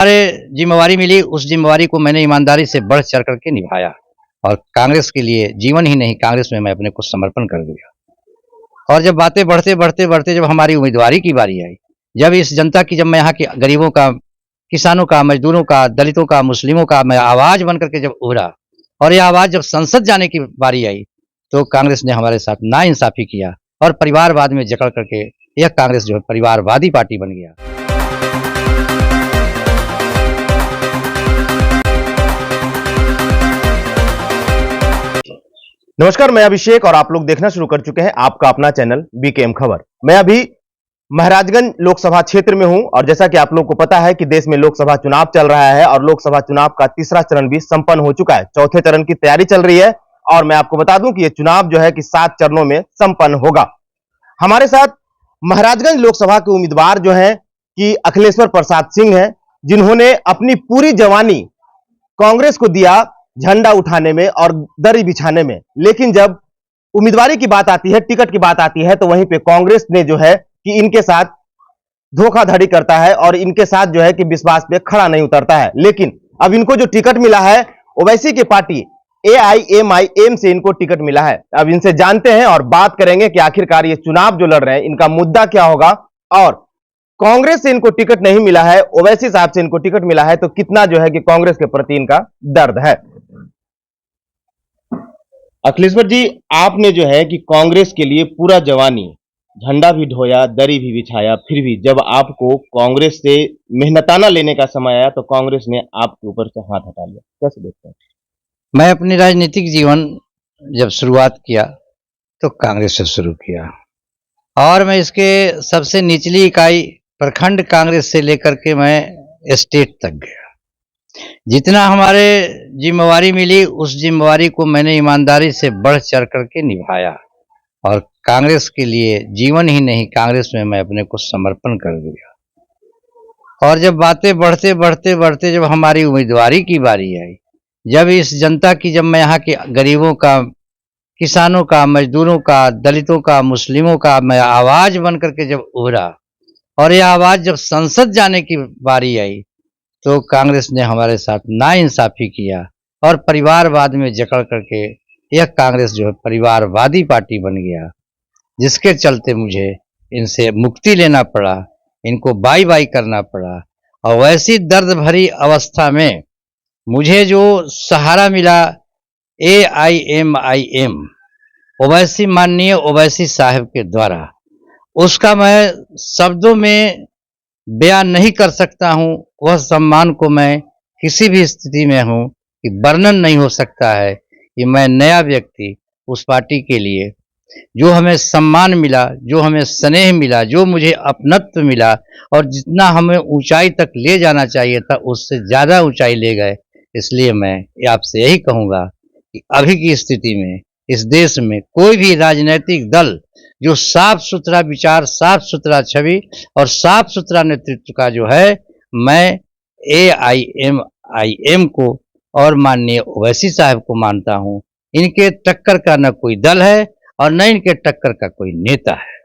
हमारे जिम्मेवारी मिली, उस जिम्मेवारी को मैंने ईमानदारी से बढ़ चढ़ करके निभाया और कांग्रेस के लिए जीवन ही नहीं, कांग्रेस में मैं अपने को समर्पण कर दिया। और जब बातें बढ़ते जब हमारी उम्मीदवारी की बारी आई, जब इस जनता की, जब मैं यहाँ के गरीबों का, किसानों का, मजदूरों का, दलितों का, मुस्लिमों का मैं आवाज़ बन करके जब उभरा और ये आवाज़ जब संसद जाने की बारी आई, तो कांग्रेस ने हमारे साथ नाइंसाफ़ी किया और परिवारवाद में जकड़ करके यह कांग्रेस जो है परिवारवादी पार्टी बन गया। नमस्कार, मैं अभिषेक और आप लोग देखना शुरू कर चुके हैं आपका अपना चैनल बीकेएम खबर। मैं अभी महाराजगंज लोकसभा क्षेत्र में हूं और जैसा कि आप लोग को पता है कि देश में लोकसभा चुनाव चल रहा है और लोकसभा चुनाव का तीसरा चरण भी संपन्न हो चुका है। चौथे चरण की तैयारी चल रही है और मैं आपको बता दूं कि यह चुनाव जो है कि 7 चरणों में संपन्न होगा। हमारे साथ महाराजगंज लोकसभा के उम्मीदवार जो है कि अखिलेश्वर प्रसाद सिंह है, जिन्होंने अपनी पूरी जवानी कांग्रेस को दिया झंडा उठाने में और दरी बिछाने में, लेकिन जब उम्मीदवारी की बात आती है, टिकट की बात आती है, तो वहीं पे कांग्रेस ने जो है कि इनके साथ धोखाधड़ी करता है और इनके साथ जो है कि विश्वास पे खड़ा नहीं उतरता है। लेकिन अब इनको जो टिकट मिला है, ओवैसी की पार्टी AIMIM से इनको टिकट मिला है। अब इनसे जानते हैं और बात करेंगे कि आखिरकार ये चुनाव जो लड़ रहे हैं, इनका मुद्दा क्या होगा और कांग्रेस से इनको टिकट नहीं मिला है, ओवैसी साहब से इनको टिकट मिला है, तो कितना जो है कि कांग्रेस के प्रति इनका दर्द है। अखिलेश्वर जी, आपने जो है कि कांग्रेस के लिए पूरा जवानी झंडा भी ढोया, दरी भी बिछाया, फिर भी जब आपको कांग्रेस से मेहनताना लेने का समय आया तो कांग्रेस ने आपके ऊपर से हाथ हटा लिया। कैसे देखते हैं? मैं अपनी राजनीतिक जीवन जब शुरुआत किया तो कांग्रेस से शुरू किया और मैं इसके सबसे निचली इकाई प्रखंड कांग्रेस से लेकर के मैं स्टेट तक गया। जितना हमारे जिम्मेवारी मिली, उस जिम्मेवारी को मैंने ईमानदारी से बढ़ चढ़ करके निभाया और कांग्रेस के लिए जीवन ही नहीं, कांग्रेस में मैं अपने को समर्पण कर दिया। और जब बातें बढ़ते जब हमारी उम्मीदवारी की बारी आई, जब इस जनता की, जब मैं यहाँ के गरीबों का, किसानों का, मजदूरों का, दलितों का, मुस्लिमों का मैं आवाज़ बन करके जब उभरा और यह आवाज़ जब संसद जाने की बारी आई, तो कांग्रेस ने हमारे साथ नाइंसाफ़ी किया और परिवारवाद में जकड़ करके यह कांग्रेस जो है परिवारवादी पार्टी बन गया, जिसके चलते मुझे इनसे मुक्ति लेना पड़ा, इनको बाय बाय करना पड़ा। और वैसी दर्द भरी अवस्था में मुझे जो सहारा मिला AIMIM, ओवैसी, माननीय ओवैसी साहब के द्वारा, उसका मैं शब्दों में बयान नहीं कर सकता हूँ। वह सम्मान को मैं किसी भी स्थिति में हूँ कि वर्णन नहीं हो सकता है कि मैं नया व्यक्ति उस पार्टी के लिए जो हमें सम्मान मिला, जो हमें स्नेह मिला, जो मुझे अपनत्व मिला और जितना हमें ऊंचाई तक ले जाना चाहिए था, उससे ज़्यादा ऊंचाई ले गए। इसलिए मैं आपसे यही कहूँगा कि अभी की स्थिति में इस देश में कोई भी राजनीतिक दल जो साफ सुथरा विचार, साफ सुथरा छवि और साफ सुथरा नेतृत्व का जो है, मैं AIMIM को और माननीय ओवैसी साहब को मानता हूँ। इनके टक्कर का न कोई दल है और न इनके टक्कर का कोई नेता है।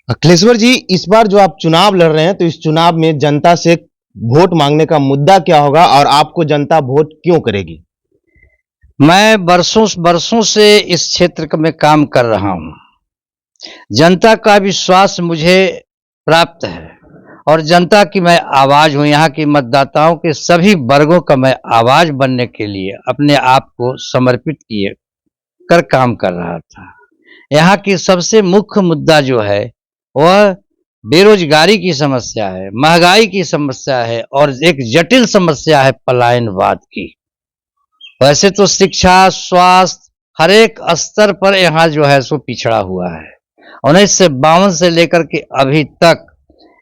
अखिलेश्वर जी, इस बार जो आप चुनाव लड़ रहे हैं, तो इस चुनाव में जनता से वोट मांगने का मुद्दा क्या होगा और आपको जनता वोट क्यों करेगी? मैं बरसों से इस क्षेत्र में काम कर रहा हूँ। जनता का विश्वास मुझे प्राप्त है और जनता की मैं आवाज़ हूँ। यहाँ के मतदाताओं के सभी वर्गों का मैं आवाज़ बनने के लिए अपने आप को समर्पित किए कर काम कर रहा था। यहाँ की सबसे मुख्य मुद्दा जो है वह बेरोजगारी की समस्या है, महंगाई की समस्या है और एक जटिल समस्या है पलायनवाद की। वैसे तो शिक्षा, स्वास्थ्य, हर एक स्तर पर यहाँ जो है सो पिछड़ा हुआ है। 1952 से लेकर के अभी तक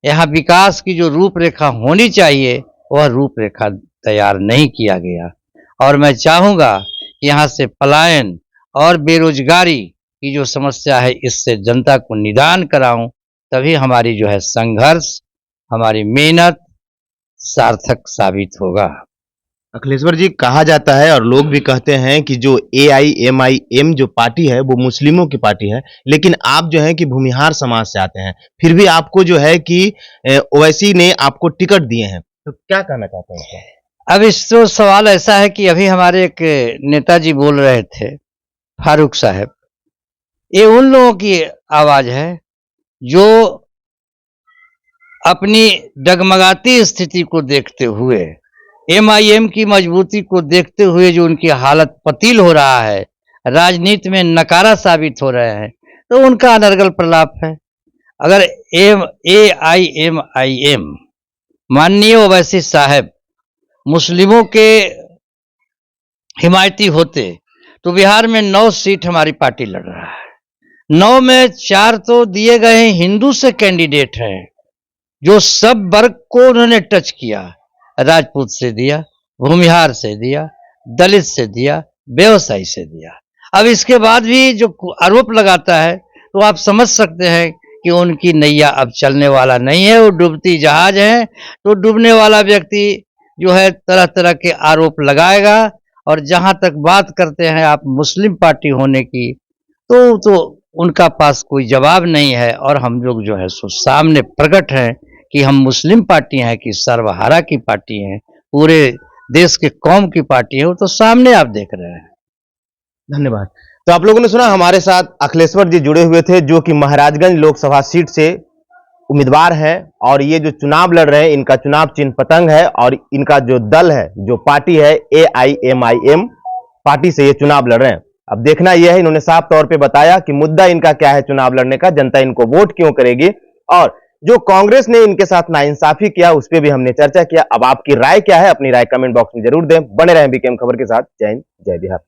यहाँ विकास की जो रूपरेखा होनी चाहिए, वह रूपरेखा तैयार नहीं किया गया। और मैं चाहूँगा कि यहाँ से पलायन और बेरोजगारी की जो समस्या है, इससे जनता को निदान कराऊं, तभी हमारी जो है संघर्ष, हमारी मेहनत सार्थक साबित होगा। अखिलेश्वर जी, कहा जाता है और लोग भी कहते हैं कि जो AIMIM जो पार्टी है वो मुस्लिमों की पार्टी है, लेकिन आप जो है कि भूमिहार समाज से आते हैं, फिर भी आपको जो है कि ओवैसी ने आपको टिकट दिए हैं, तो क्या कहना चाहते हैं इसमें? अब इस तो सवाल ऐसा है कि अभी हमारे एक नेताजी बोल रहे थे, फारूक साहब, ये उन लोगों की आवाज है जो अपनी डगमगाती स्थिति को देखते हुए, एमआईएम की मजबूती को देखते हुए जो उनकी हालत पतील हो रहा है, राजनीति में नकारा साबित हो रहे हैं, तो उनका अनर्गल प्रलाप है। अगर एआईएमआईएम माननीय ओवैसी साहब मुस्लिमों के हिमायती होते तो बिहार में 9 सीट हमारी पार्टी लड़ रहा है। 9 में 4 तो दिए गए हिंदू से कैंडिडेट हैं, जो सब वर्ग को उन्होंने टच किया। राजपूत से दिया, भूमिहार से दिया, दलित से दिया, व्यवसायी से दिया। अब इसके बाद भी जो आरोप लगाता है तो आप समझ सकते हैं कि उनकी नैया अब चलने वाला नहीं है, वो डूबती जहाज है। तो डूबने वाला व्यक्ति जो है तरह तरह के आरोप लगाएगा। और जहां तक बात करते हैं आप मुस्लिम पार्टी होने की, तो उनका पास कोई जवाब नहीं है। और हम लोग जो है सो सामने प्रकट हैं कि हम मुस्लिम पार्टी हैं कि सर्वहारा की पार्टी हैं, पूरे देश के कौम की पार्टी है, वो तो सामने आप देख रहे हैं। धन्यवाद। तो आप लोगों ने सुना, हमारे साथ अखिलेश्वर जी जुड़े हुए थे, जो कि महाराजगंज लोकसभा सीट से उम्मीदवार हैं और ये जो चुनाव लड़ रहे हैं, इनका चुनाव चिन्ह पतंग है और इनका जो दल है, जो पार्टी है, एआईएमआईएम पार्टी से ये चुनाव लड़ रहे हैं। अब देखना यह है, इन्होंने साफ तौर पे बताया कि मुद्दा इनका क्या है चुनाव लड़ने का, जनता इनको वोट क्यों करेगी, और जो कांग्रेस ने इनके साथ नाइंसाफी किया उस पर भी हमने चर्चा किया। अब आपकी राय क्या है, अपनी राय कमेंट बॉक्स में जरूर दें। बने रहें बीकेएम खबर के साथ। जय हिंद, जय बिहार।